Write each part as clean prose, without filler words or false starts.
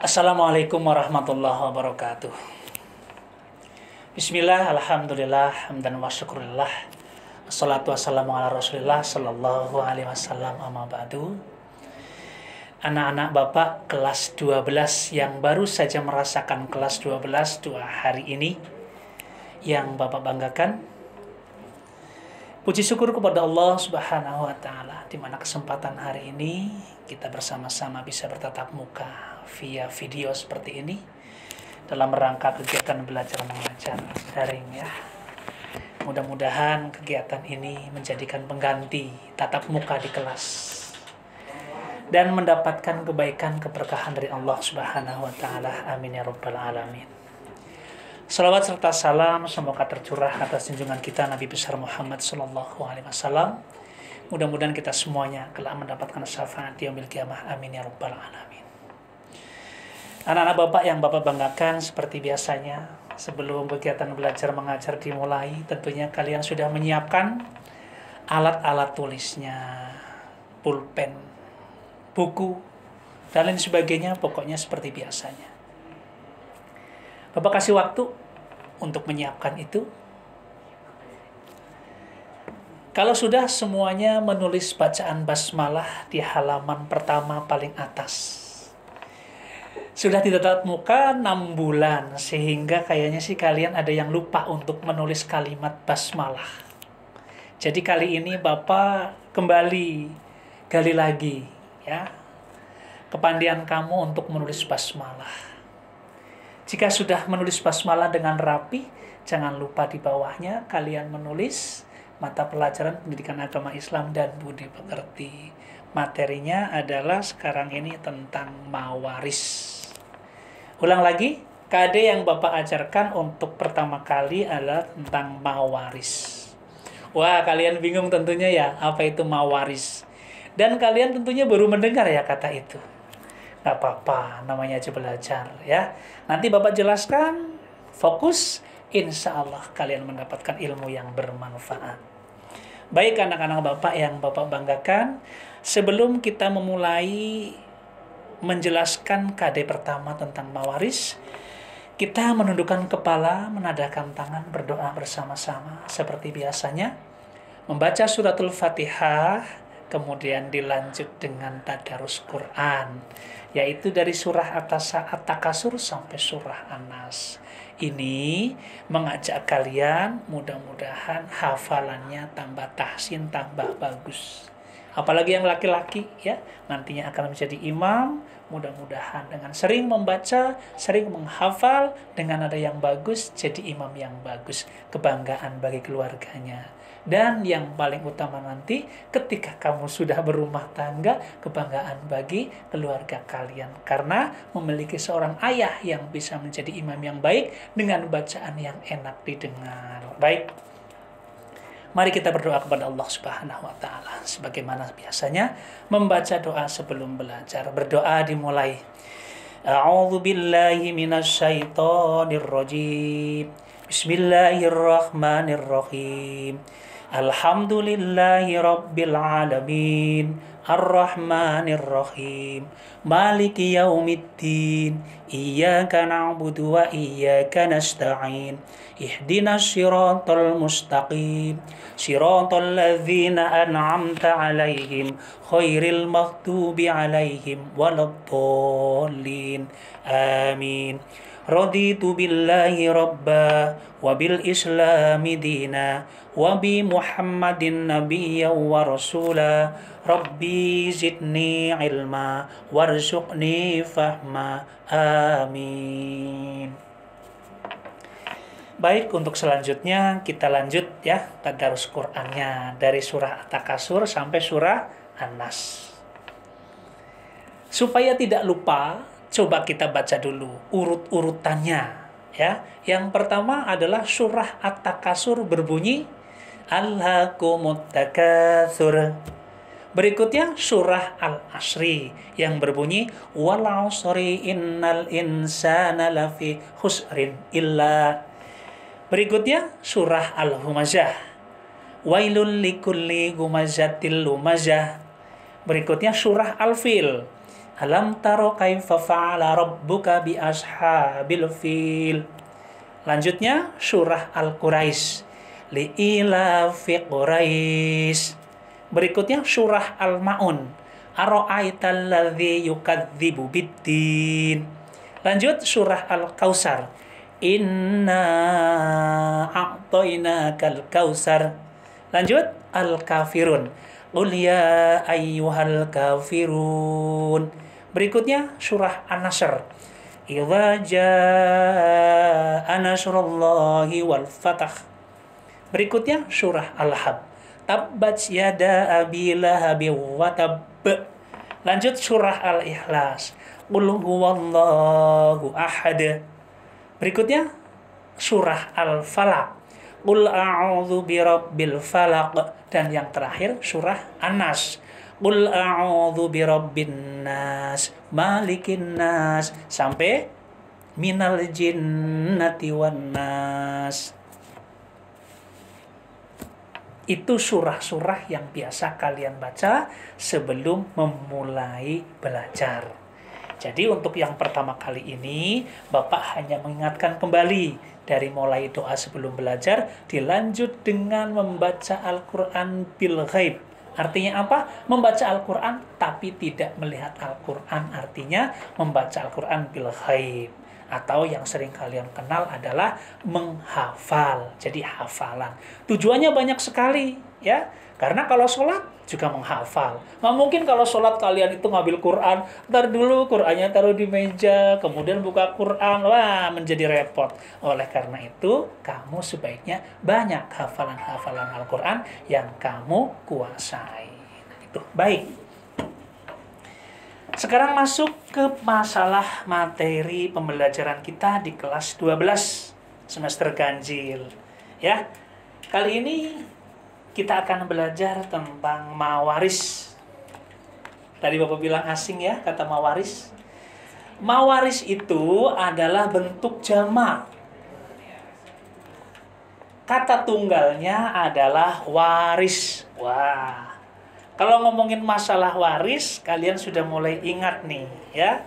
Assalamualaikum warahmatullahi wabarakatuh. Bismillah, alhamdulillah, hamdan wa syukurillah. Assalatu wassalamu ala rasulillah sallallahu alaihi wasallam, amma ba'du. Anak-anak Bapak kelas 12 yang baru saja merasakan kelas 12 2 hari ini, yang Bapak banggakan, puji syukur kepada Allah Subhanahu wa Ta'ala, di mana kesempatan hari ini kita bersama-sama bisa bertatap muka via video seperti ini dalam rangka kegiatan belajar mengajar daring ya. Mudah-mudahan kegiatan ini menjadikan pengganti tatap muka di kelas dan mendapatkan kebaikan keberkahan dari Allah Subhanahu wa Ta'ala. Amin ya rabbal alamin. Salawat serta salam semoga tercurah atas junjungan kita Nabi besar Muhammad sallallahu alaihi wasallam. Mudah-mudahan kita semuanya kelak mendapatkan syafaat di yaumil qiyamah. Amin ya rabbal alamin. Anak-anak Bapak yang Bapak banggakan, seperti biasanya sebelum kegiatan belajar mengajar dimulai, tentunya kalian sudah menyiapkan alat-alat tulisnya, pulpen, buku, dan lain sebagainya. Pokoknya seperti biasanya. Bapak kasih waktu untuk menyiapkan itu. Kalau sudah semuanya menulis bacaan basmalah di halaman pertama paling atas. Sudah ditatap muka 6 bulan, sehingga kayaknya sih kalian ada yang lupa untuk menulis kalimat basmalah. Jadi kali ini Bapak kembali gali lagi ya kepandian kamu untuk menulis basmalah. Jika sudah menulis basmalah dengan rapi, jangan lupa di bawahnya kalian menulis mata pelajaran pendidikan agama Islam dan budi pekerti. Materinya adalah sekarang ini tentang mawaris. Ulang lagi, KD yang Bapak ajarkan untuk pertama kali adalah tentang mawaris. Wah, kalian bingung tentunya ya, apa itu mawaris? Dan kalian tentunya baru mendengar ya kata itu. Nggak apa-apa, namanya aja belajar ya. Nanti Bapak jelaskan, fokus, insya Allah kalian mendapatkan ilmu yang bermanfaat. Baik anak-anak Bapak yang Bapak banggakan, sebelum kita memulai menjelaskan KD pertama tentang mawaris, kita menundukkan kepala, menadahkan tangan, berdoa bersama-sama seperti biasanya, membaca suratul Fatihah, kemudian dilanjut dengan tadarus Quran, yaitu dari surah At-Takasur sampai surah An-Nas. Ini mengajak kalian mudah-mudahan hafalannya tambah tahsin, tambah bagus. Apalagi yang laki-laki ya, nantinya akan menjadi imam. Mudah-mudahan dengan sering membaca, sering menghafal, dengan ada yang bagus, jadi imam yang bagus. Kebanggaan bagi keluarganya. Dan yang paling utama nanti, ketika kamu sudah berumah tangga, kebanggaan bagi keluarga kalian. Karena memiliki seorang ayah yang bisa menjadi imam yang baik dengan bacaan yang enak didengar. Baik. Mari kita berdoa kepada Allah Subhanahu wa Ta'ala. Sebagaimana biasanya membaca doa sebelum belajar. Berdoa dimulai. A'udzu billahi minasyaitonir rajim. Bismillahirrahmanirrahim. Alhamdulillahi rabbil alamin. Ar-Rahmanir-Rahim. Maliki yaumiddin. Iyyaka na'budu wa iyyaka nasta'in. Ihdinas siratal mustaqim. Siratal ladzina an'amta 'alaihim khairil maghdubi 'alaihim waladdallin. Amin. Raditu billahi rabba wa bil islami dina wa bi Muhammadin nabiyya wa rasula. Rabbi zidni ilma warzuqni fahma. Amin. Baik, untuk selanjutnya kita lanjut ya tadarus Qur'annya dari surah At-Takasur sampai surah An-Nas. Supaya tidak lupa, coba kita baca dulu urut-urutannya ya. Yang pertama adalah surah At-Takasur berbunyi Alhaakumut Takatsur. Berikutnya surah Al-Asri yang berbunyi wal 'asri innal insana lafi khusrin illa. Berikutnya surah Al-Humazah wailul likulli humazatil lumazah. Berikutnya surah Al-Fil Alam taro kaifa fa'ala rabbuka bi ashabil fil. Lanjutnya surah Al-Quraisy. Li'ilafi Quraisy. Berikutnya surah Al-Maun. Ara'aital ladzi yukadzibu biddin. Lanjut surah Al-Kautsar. Inna a'tainakal kautsar. Lanjut Al-Kafirun. Qul ya ayyuhal kafirun. Berikutnya surah An-Nasr. Idza jaa nasrullahi wal fath. Berikutnya surah Al-Hab. Tabbat yada abi lahabin wa tabb. Lanjut surah Al-Ikhlas. Qul huwallahu ahad. Berikutnya surah Al-Falaq. Qul a'udzu birabbil falaq. Dan yang terakhir surah An-Nas. Qul a'udzu birabbin nas, malikin nas, sampai minal jinnati wan nas. Itu surah-surah yang biasa kalian baca sebelum memulai belajar. Jadi untuk yang pertama kali ini, Bapak hanya mengingatkan kembali dari mulai doa sebelum belajar, dilanjut dengan membaca Al-Quran bil ghaib. Artinya apa? Membaca Al-Quran tapi tidak melihat Al-Quran. Artinya membaca Al-Quran bil ghaib. Atau yang sering kalian kenal adalah menghafal. Jadi hafalan. Tujuannya banyak sekali, ya. Karena kalau sholat juga menghafal. Nggak mungkin kalau sholat kalian itu ngambil Quran, ntar dulu Qurannya taruh di meja, kemudian buka Quran, wah menjadi repot. Oleh karena itu, kamu sebaiknya banyak hafalan-hafalan Al-Quran yang kamu kuasai. Itu baik. Sekarang masuk ke masalah materi pembelajaran kita di kelas 12 semester ganjil. Ya, kali ini kita akan belajar tentang mawaris. Tadi Bapak bilang asing ya, kata mawaris. Mawaris itu adalah bentuk jamak. Kata tunggalnya adalah waris. Wah, kalau ngomongin masalah waris, kalian sudah mulai ingat nih, ya.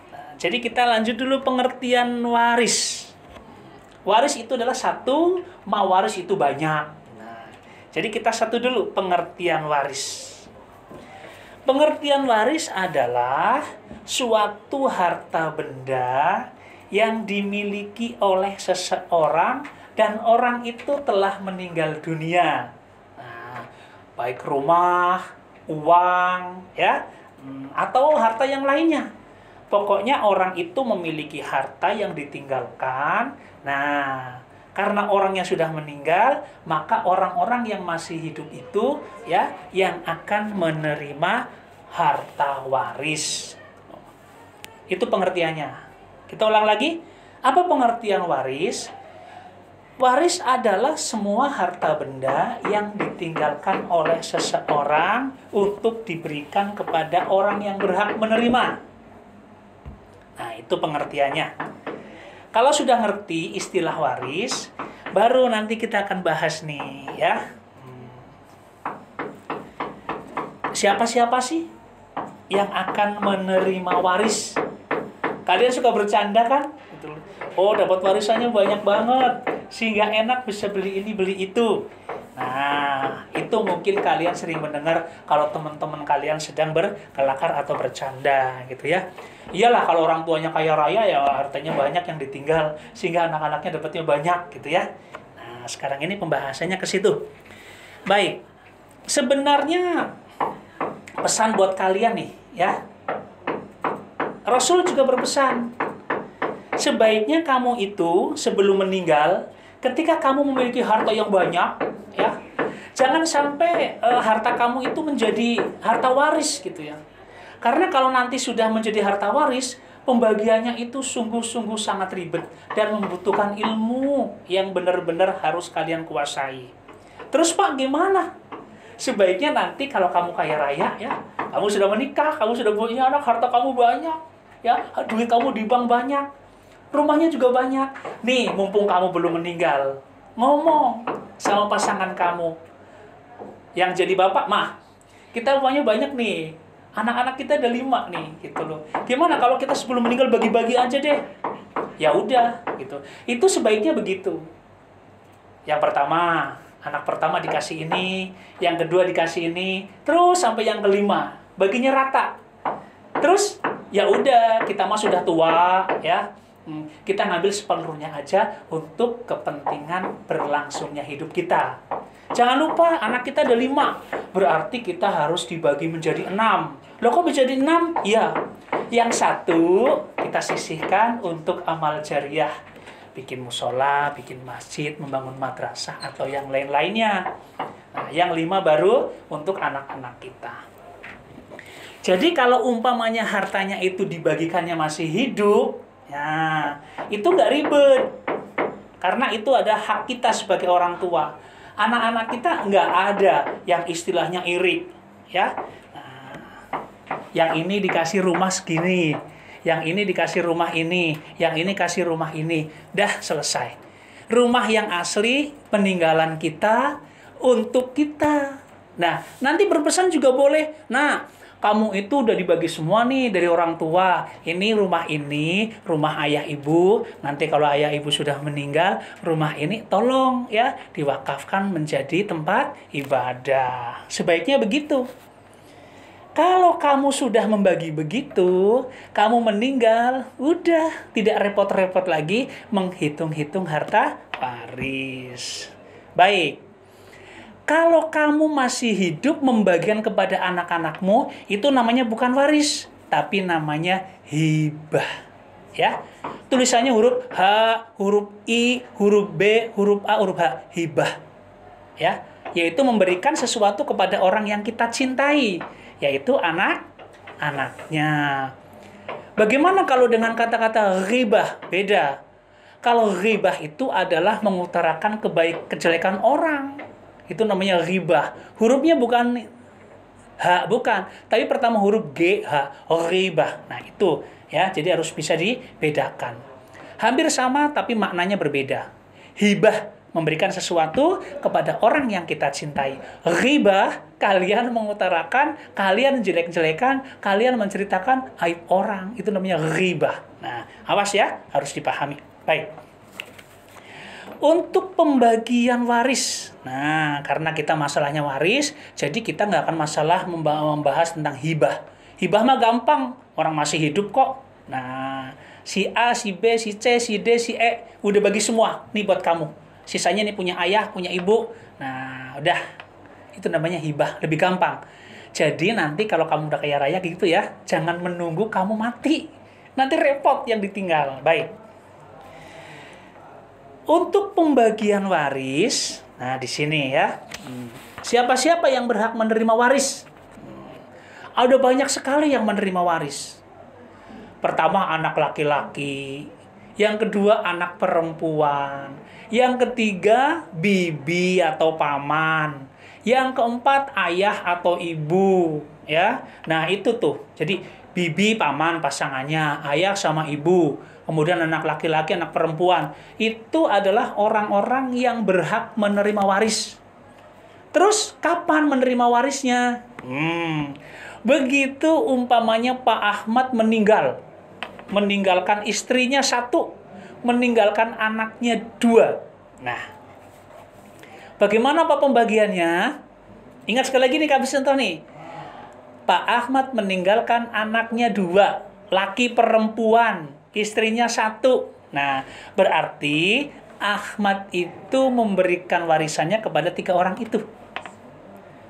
Nah, jadi kita lanjut dulu pengertian waris. Waris itu adalah satu, mawaris itu banyak. Jadi kita satu dulu pengertian waris. Pengertian waris adalah suatu harta benda yang dimiliki oleh seseorang dan orang itu telah meninggal dunia. Nah, baik rumah, uang, ya, atau harta yang lainnya. Pokoknya orang itu memiliki harta yang ditinggalkan. Nah, karena orangnya sudah meninggal, maka orang-orang yang masih hidup itu ya yang akan menerima harta waris. Itu pengertiannya. Kita ulang lagi. Apa pengertian waris? Waris adalah semua harta benda yang ditinggalkan oleh seseorang untuk diberikan kepada orang yang berhak menerima. Nah, itu pengertiannya. Kalau sudah ngerti istilah waris, baru nanti kita akan bahas nih, ya. Siapa-siapa sih yang akan menerima waris? Kalian suka bercanda kan? Oh, dapat warisannya banyak banget, sehingga enak bisa beli ini, beli itu. Nah, itu mungkin kalian sering mendengar kalau teman-teman kalian sedang berkelakar atau bercanda, gitu ya. Iyalah, kalau orang tuanya kaya raya ya hartanya banyak yang ditinggal sehingga anak-anaknya dapatnya banyak gitu ya. Nah, sekarang ini pembahasannya ke situ. Baik. Sebenarnya pesan buat kalian nih, ya. Rasul juga berpesan, sebaiknya kamu itu sebelum meninggal, ketika kamu memiliki harta yang banyak, ya, jangan sampai harta kamu itu menjadi harta waris gitu ya. Karena kalau nanti sudah menjadi harta waris, pembagiannya itu sungguh-sungguh sangat ribet dan membutuhkan ilmu yang benar-benar harus kalian kuasai. Terus Pak, gimana? Sebaiknya nanti kalau kamu kaya raya, ya, kamu sudah menikah, kamu sudah punya anak, harta kamu banyak, ya, duit kamu di bank banyak, rumahnya juga banyak. Nih, mumpung kamu belum meninggal, ngomong sama pasangan kamu yang jadi bapak, mah, kita uangnya banyak nih. Anak-anak kita ada 5 nih, gitu loh. Gimana kalau kita sebelum meninggal bagi-bagi aja deh? Ya udah, gitu. Itu sebaiknya begitu. Yang pertama, anak pertama dikasih ini, yang kedua dikasih ini, terus sampai yang kelima, baginya rata. Terus ya udah, kita mah sudah tua, ya. Kita ngambil sepenuhnya aja untuk kepentingan berlangsungnya hidup kita. Jangan lupa, anak kita ada 5, berarti kita harus dibagi menjadi 6. Loh kok menjadi 6? Iya, yang satu kita sisihkan untuk amal jariah, bikin musola, bikin masjid, membangun madrasah, atau yang lain-lainnya. Nah, yang 5 baru untuk anak-anak kita. Jadi kalau umpamanya hartanya itu dibagikannya masih hidup, ya itu nggak ribet. Karena itu ada hak kita sebagai orang tua. Anak-anak kita nggak ada yang istilahnya iri, ya. Nah, yang ini dikasih rumah segini, yang ini dikasih rumah ini, yang ini kasih rumah ini. Dah selesai. Rumah yang asli peninggalan kita untuk kita. Nah, nanti berpesan juga boleh. Nah, kamu itu udah dibagi semua nih dari orang tua. Ini, rumah ayah ibu. Nanti kalau ayah ibu sudah meninggal, rumah ini tolong ya diwakafkan menjadi tempat ibadah. Sebaiknya begitu. Kalau kamu sudah membagi begitu, kamu meninggal, udah tidak repot-repot lagi menghitung-hitung harta waris. Baik. Kalau kamu masih hidup membagikan kepada anak-anakmu, itu namanya bukan waris, tapi namanya hibah. Ya. Tulisannya huruf H, huruf I, huruf B, huruf A, huruf H, hibah. Ya, yaitu memberikan sesuatu kepada orang yang kita cintai, yaitu anak-anaknya. Bagaimana kalau dengan kata-kata ghibah? Beda. Kalau ghibah itu adalah mengutarakan kejelekan orang. Itu namanya ghibah. Hurufnya bukan H, bukan. Tapi pertama huruf G, H. Ghibah. Nah itu ya, jadi harus bisa dibedakan. Hampir sama tapi maknanya berbeda. Hibah, memberikan sesuatu kepada orang yang kita cintai. Ghibah, kalian mengutarakan, kalian jelek-jelekan, kalian menceritakan aib orang. Itu namanya ghibah. Nah, awas ya, harus dipahami. Baik. Untuk pembagian waris. Nah, karena kita masalahnya waris, jadi kita nggak akan masalah membahas tentang hibah. Hibah mah gampang, orang masih hidup kok. Nah, si A, si B, si C, si D, si E, udah bagi semua. Nih buat kamu. Sisanya nih punya ayah, punya ibu. Nah, udah. Itu namanya hibah, lebih gampang. Jadi nanti kalau kamu udah kaya raya gitu ya, jangan menunggu kamu mati. Nanti repot yang ditinggal. Baik. Untuk pembagian waris, nah di sini ya, siapa-siapa yang berhak menerima waris? Ada banyak sekali yang menerima waris. Pertama anak laki-laki, yang kedua anak perempuan, yang ketiga bibi atau paman, yang keempat ayah atau ibu, ya. Nah itu tuh, jadi bibi paman pasangannya, ayah sama ibu. Kemudian anak laki-laki, anak perempuan. Itu adalah orang-orang yang berhak menerima waris. Terus, kapan menerima warisnya? Begitu umpamanya Pak Ahmad meninggal. Meninggalkan istrinya 1. Meninggalkan anaknya 2. Nah, bagaimana Pak pembagiannya? Ingat sekali lagi nih, Kak Bisanto nih. Pak Ahmad meninggalkan anaknya 2. Laki perempuan. Istrinya 1. Nah, berarti Ahmad itu memberikan warisannya kepada 3 orang itu.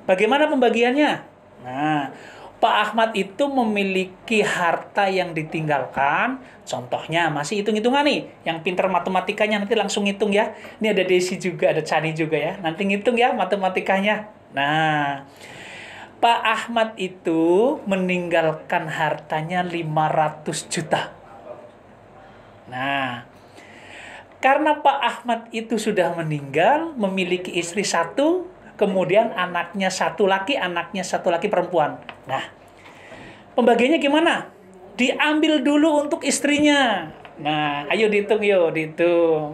Bagaimana pembagiannya? Nah, Pak Ahmad itu memiliki harta yang ditinggalkan. Contohnya, masih hitung-hitungan nih. Yang pintar matematikanya nanti langsung hitung ya. Ini ada Desi juga, ada Chani juga ya. Nanti ngitung ya matematikanya. Nah, Pak Ahmad itu meninggalkan hartanya 500 juta. Nah, karena Pak Ahmad itu sudah meninggal, memiliki istri 1, kemudian anaknya 1 laki, anaknya 1 laki perempuan. Nah, pembagiannya gimana? Diambil dulu untuk istrinya. Nah, ayo dihitung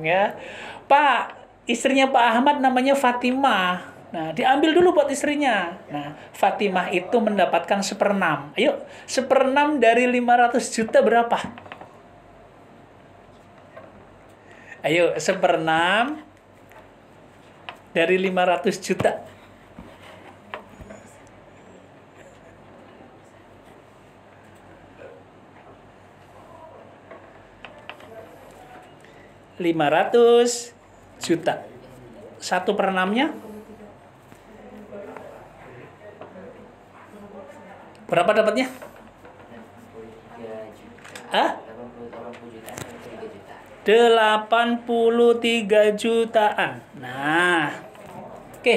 ya. Pak, istrinya Pak Ahmad namanya Fatimah. Nah, diambil dulu buat istrinya. Nah, Fatimah itu mendapatkan 1/6. Ayo, 1/6 dari 500 juta berapa? Ayo, 1/6 dari 500 juta. Rp500 juta. 1/6-nya berapa dapatnya? Hah? 83 jutaan. Nah, oke.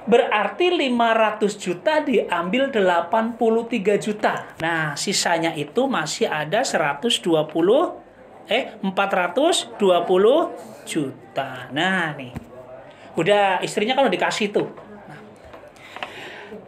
Berarti 500 juta diambil 83 juta. Nah, sisanya itu masih ada 420 juta. Nah, nih. Udah, istrinya kan udah dikasih tuh. Nah,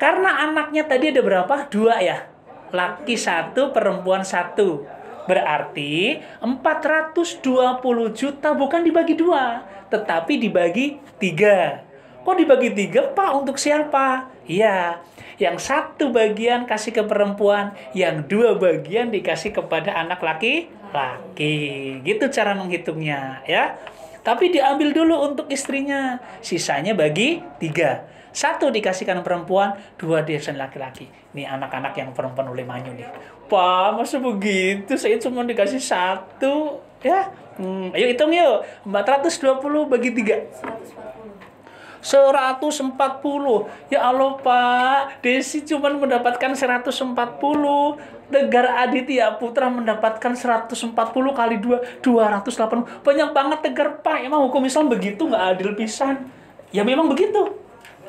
karena anaknya tadi ada berapa? 2 ya. Laki 1, perempuan 1. Berarti 420 juta bukan dibagi 2, tetapi dibagi 3. Kok dibagi 3, Pak? Untuk siapa? Iya, yang 1 bagian kasih ke perempuan, yang 2 bagian dikasih kepada anak laki-laki. Gitu cara menghitungnya, ya. Tapi diambil dulu untuk istrinya, sisanya bagi 3. 1 dikasihkan perempuan, 2 dikasihkan laki-laki. Nih anak-anak yang perempuan oleh manyu nih. Pak, masa begitu? Saya cuma dikasih 1, ya. Ayo hitung yuk. 420 bagi 3. 140. Ya Allah, Pak. Desi cuma mendapatkan 140. Tegar Aditya Putra mendapatkan 140 kali 2, 280. Banyak banget Tegar, Pak. Emang hukum Islam begitu, nggak adil pisan. Ya memang begitu.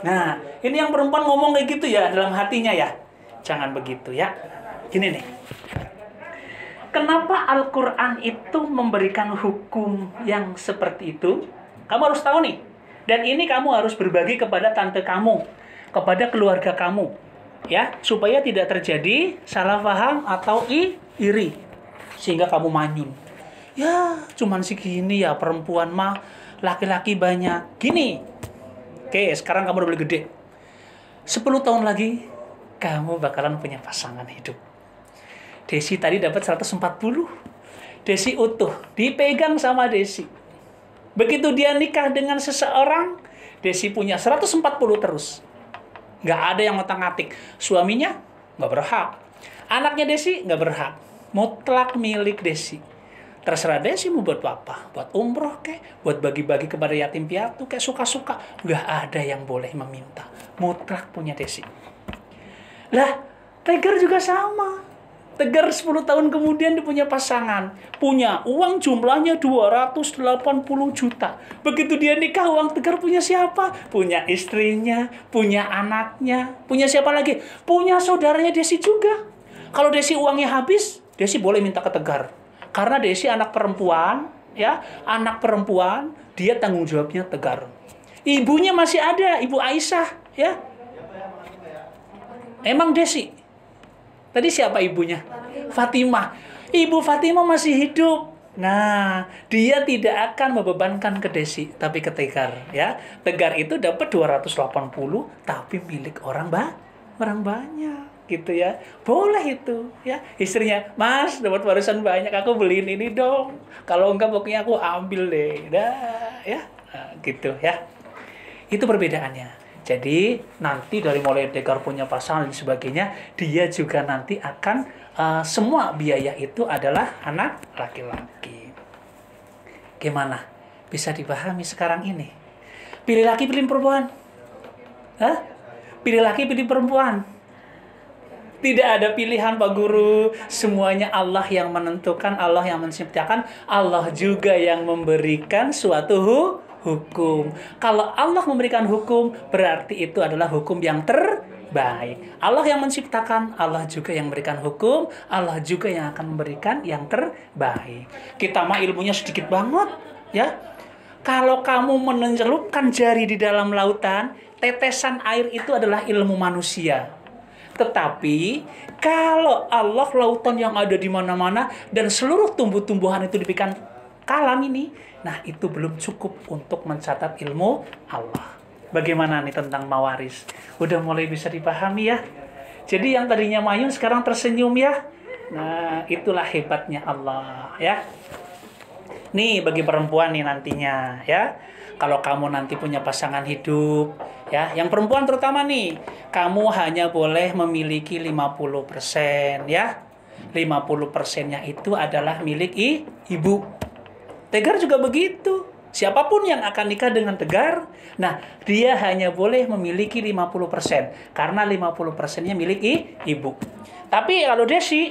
Nah, ini yang perempuan ngomong kayak gitu ya, dalam hatinya ya. Jangan begitu ya. Gini nih. Kenapa Al-Quran itu memberikan hukum yang seperti itu? Kamu harus tahu nih. Dan ini kamu harus berbagi kepada tante kamu, kepada keluarga kamu, ya, supaya tidak terjadi salah paham atau iri, sehingga kamu manyun. Ya, cuman segini ya perempuan mah, laki-laki banyak. Gini, oke, sekarang kamu udah boleh gede. 10 tahun lagi, kamu bakalan punya pasangan hidup. Desi tadi dapat 140. Desi utuh, dipegang sama Desi. Begitu dia nikah dengan seseorang, Desi punya 140 terus. Nggak ada yang ngotak-ngatik. Suaminya nggak berhak. Anaknya Desi nggak berhak. Mutlak milik Desi. Terserah Desi mau buat apa. Buat umroh kek, buat bagi-bagi kepada yatim piatu kayak suka-suka. Nggak ada yang boleh meminta. Mutlak punya Desi. Lah, Tegar juga sama. Tegar 10 tahun kemudian dia punya pasangan. Punya uang jumlahnya 280 juta. Begitu dia nikah, uang Tegar punya siapa? Punya istrinya, punya anaknya. Punya siapa lagi? Punya saudaranya Desi juga. Kalau Desi uangnya habis, Desi boleh minta ke Tegar. Karena Desi anak perempuan, ya, anak perempuan, dia tanggung jawabnya Tegar. Ibunya masih ada, Ibu Aisyah, ya. Emang Desi. Tadi siapa ibunya? Fatimah. Ibu Fatimah masih hidup. Nah, dia tidak akan membebankan ke Desi, tapi ke Tegar, ya. Tegar itu dapat 280, tapi milik orang banyak, gitu ya. Boleh itu, ya. Istrinya, Mas, dapat warisan banyak, aku beliin ini dong. Kalau enggak, pokoknya aku ambil deh. Dah, ya. Nah, gitu, ya. Itu perbedaannya. Jadi nanti dari mulai Tegar punya pasangan dan sebagainya, dia juga nanti akan semua biaya itu adalah anak laki-laki. Gimana? Bisa dipahami sekarang ini? Pilih laki, pilih perempuan. Hah? Pilih laki, pilih perempuan. Tidak ada pilihan Pak Guru. Semuanya Allah yang menentukan, Allah yang menciptakan, Allah juga yang memberikan suatu hukum. Kalau Allah memberikan hukum, berarti itu adalah hukum yang terbaik. Allah yang menciptakan, Allah juga yang memberikan hukum, Allah juga yang akan memberikan yang terbaik. Kita mah ilmunya sedikit banget, ya. Kalau kamu mencelupkan jari di dalam lautan, tetesan air itu adalah ilmu manusia. Tetapi kalau Allah, lautan yang ada di mana-mana dan seluruh tumbuh-tumbuhan itu diberikan kalam ini, nah itu belum cukup untuk mencatat ilmu Allah. Bagaimana nih tentang mawaris? Udah mulai bisa dipahami ya? Jadi yang tadinya mayun sekarang tersenyum ya? Nah, itulah hebatnya Allah ya. Nih bagi perempuan nih nantinya ya. Kalau kamu nanti punya pasangan hidup ya, yang perempuan terutama nih, kamu hanya boleh memiliki 50% ya. 50%-nya itu adalah milik ibu. Tegar juga begitu. Siapapun yang akan nikah dengan Tegar, nah dia hanya boleh memiliki 50% karena 50%-nya milik ibu. Tapi kalau Desi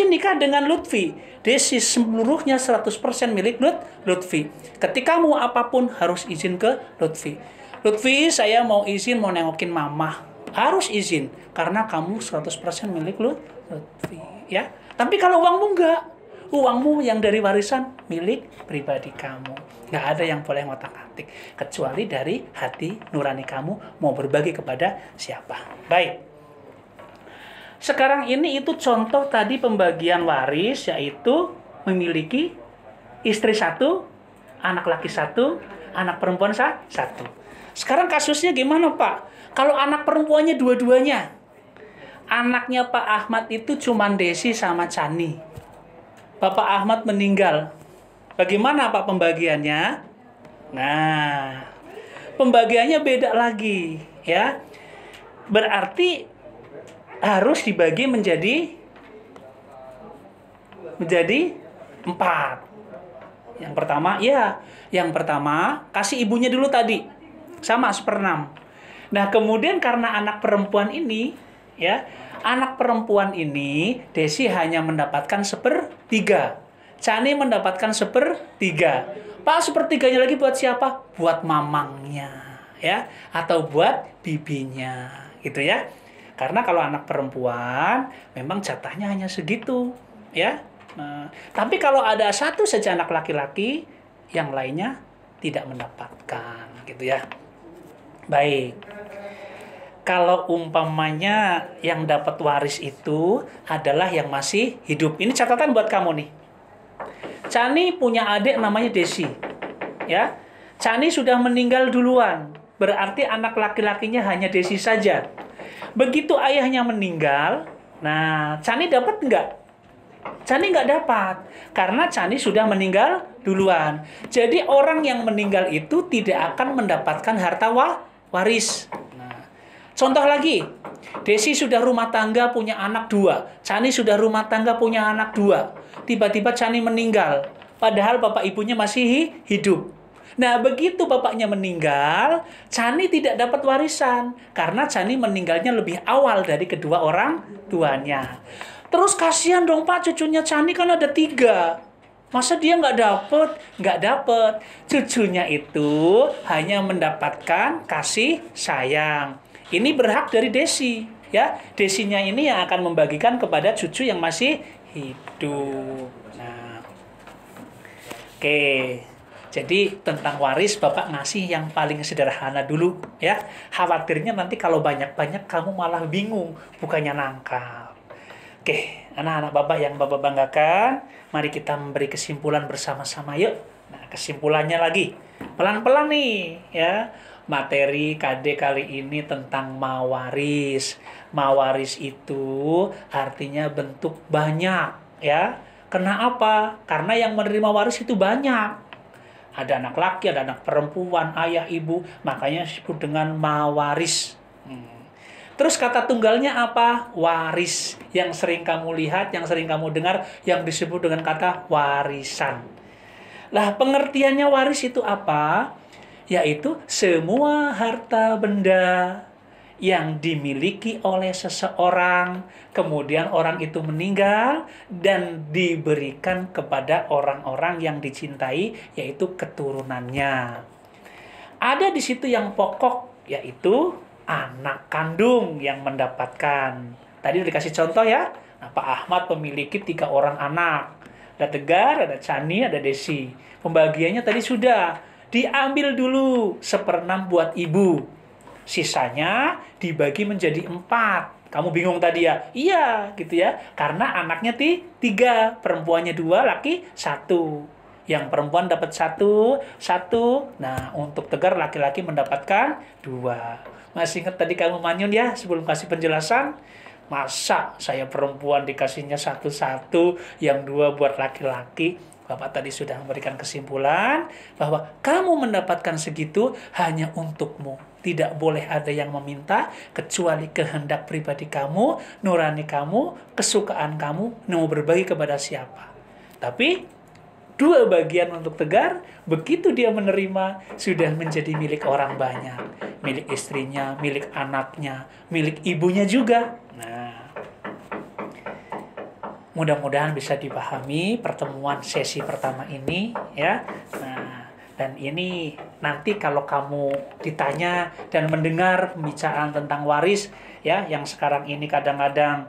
nikah dengan Lutfi. Desi seluruhnya 100% milik Lutfi. Ketika mau apapun harus izin ke Lutfi. Lutfi, saya mau izin mau nengokin mama. Harus izin karena kamu 100% milik Lutfi, ya. Tapi kalau uangmu enggak. Uangmu yang dari warisan milik pribadi kamu. Nggak ada yang boleh ngotak-atik. Kecuali dari hati nurani kamu mau berbagi kepada siapa. Baik. Sekarang ini itu contoh tadi pembagian waris, yaitu memiliki istri satu, anak laki satu, anak perempuan satu. Sekarang kasusnya gimana Pak? Kalau anak perempuannya dua-duanya. Anaknya Pak Ahmad itu cuma Desi sama Chani. Bapak Ahmad meninggal. Bagaimana Pak pembagiannya? Nah, pembagiannya beda lagi ya. Berarti harus dibagi menjadi 4. Yang pertama kasih ibunya dulu tadi. Sama 1/6. Nah, kemudian karena anak perempuan ini ya, anak perempuan ini Desi hanya mendapatkan 1/3. Chani mendapatkan 1/3. Pak, 1/3-nya lagi buat siapa? Buat mamangnya ya, atau buat bibinya gitu ya. Karena kalau anak perempuan memang jatahnya hanya segitu, ya. Nah, tapi kalau ada satu saja anak laki-laki, yang lainnya tidak mendapatkan, gitu ya. Baik. Kalau umpamanya yang dapat waris itu adalah yang masih hidup. Ini catatan buat kamu nih. Chani punya adik namanya Desi, ya. Chani sudah meninggal duluan, berarti anak laki-lakinya hanya Desi saja. Begitu ayahnya meninggal, nah Chani dapat nggak? Chani nggak dapat, karena Chani sudah meninggal duluan. Jadi orang yang meninggal itu tidak akan mendapatkan harta waris. Nah, contoh lagi, Desi sudah rumah tangga punya anak 2, Chani sudah rumah tangga punya anak 2. Tiba-tiba Chani meninggal, padahal bapak ibunya masih hidup. Nah, begitu bapaknya meninggal, Chani tidak dapat warisan. Karena Chani meninggalnya lebih awal dari kedua orang tuanya. Terus kasihan dong Pak, cucunya Chani kan ada 3. Masa dia nggak dapat? Nggak dapat. Cucunya itu hanya mendapatkan kasih sayang. Ini berhak dari Desi. Ya, Desinya ini yang akan membagikan kepada cucu yang masih hidup. Nah, oke. Jadi tentang waris Bapak ngasih yang paling sederhana dulu ya. Khawatirnya nanti kalau banyak-banyak kamu malah bingung, bukannya nangkap. Oke, anak-anak Bapak yang Bapak banggakan, mari kita memberi kesimpulan bersama-sama yuk. Nah, kesimpulannya lagi. Pelan-pelan nih ya. Materi KD kali ini tentang mawaris. Mawaris itu artinya bentuk banyak ya. Kenapa? Karena yang menerima waris itu banyak. Ada anak laki, ada anak perempuan, ayah, ibu. Makanya disebut dengan mawaris. Terus kata tunggalnya apa? Waris. Yang sering kamu lihat, yang sering kamu dengar, yang disebut dengan kata warisan. Lah, pengertiannya waris itu apa? Yaitu semua harta benda yang dimiliki oleh seseorang, kemudian orang itu meninggal dan diberikan kepada orang-orang yang dicintai, yaitu keturunannya. Ada di situ yang pokok, yaitu anak kandung yang mendapatkan. Tadi udah dikasih contoh ya. Nah, Pak Ahmad memiliki 3 orang anak. Ada Tegar, ada Chani, ada Desi. Pembagiannya tadi sudah. Diambil dulu 1/6 buat ibu. Sisanya dibagi menjadi 4. Kamu bingung tadi ya? Iya, gitu ya. Karena anaknya 3, perempuannya 2, laki 1. Yang perempuan dapat satu, satu. Nah, untuk Tegar laki-laki mendapatkan dua. Masih ingat tadi kamu manyun ya sebelum kasih penjelasan? Masa saya perempuan dikasihnya satu-satu, yang dua buat laki-laki? Bapak tadi sudah memberikan kesimpulan bahwa kamu mendapatkan segitu hanya untukmu. Tidak boleh ada yang meminta kecuali kehendak pribadi kamu, nurani kamu, kesukaan kamu, mau berbagi kepada siapa. Tapi dua bagian untuk Tegar, begitu dia menerima, sudah menjadi milik orang banyak. Milik istrinya, milik anaknya, milik ibunya juga. Nah, mudah-mudahan bisa dipahami pertemuan sesi pertama ini, ya. Nah, dan ini nanti kalau kamu ditanya dan mendengar pembicaraan tentang waris, ya, yang sekarang ini kadang-kadang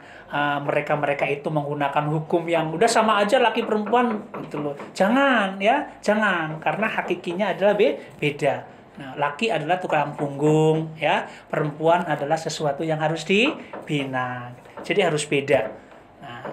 mereka-mereka itu menggunakan hukum yang udah sama aja laki perempuan gitu loh. Jangan ya, jangan, karena hakikinya adalah beda. Nah, laki adalah tukang punggung, ya, perempuan adalah sesuatu yang harus dibina. Jadi harus beda. Nah,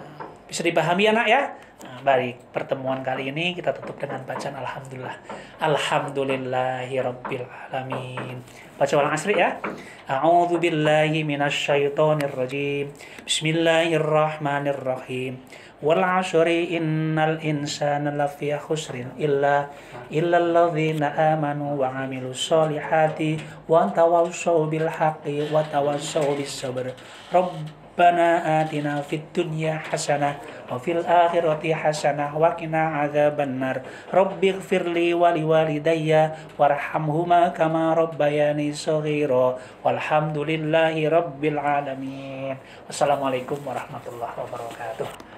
bisa dipahami ya nak ya? Nah, baik, pertemuan kali ini kita tutup dengan bacaan Alhamdulillah. Alhamdulillahirabbil alamin. Baca ulang asri ya. A'udzu billahi minasyaitonir rajim. Bismillahirrahmanirrahim. Wal 'ashri innal insana lafi khusrin illa alladzina amanu wa 'amilus solihati wa tawassaw bil haqqi wa tawassaw bis sabr. Rabbana atina fid dunya hasanah wa fil akhirati hasanah wa qina adzabannar. Rabbighfirli wa liwalidayya warhamhuma kama rabbayani shaghira. Walhamdulillahi rabbil alamin. Wassalamualaikum warahmatullahi wabarakatuh.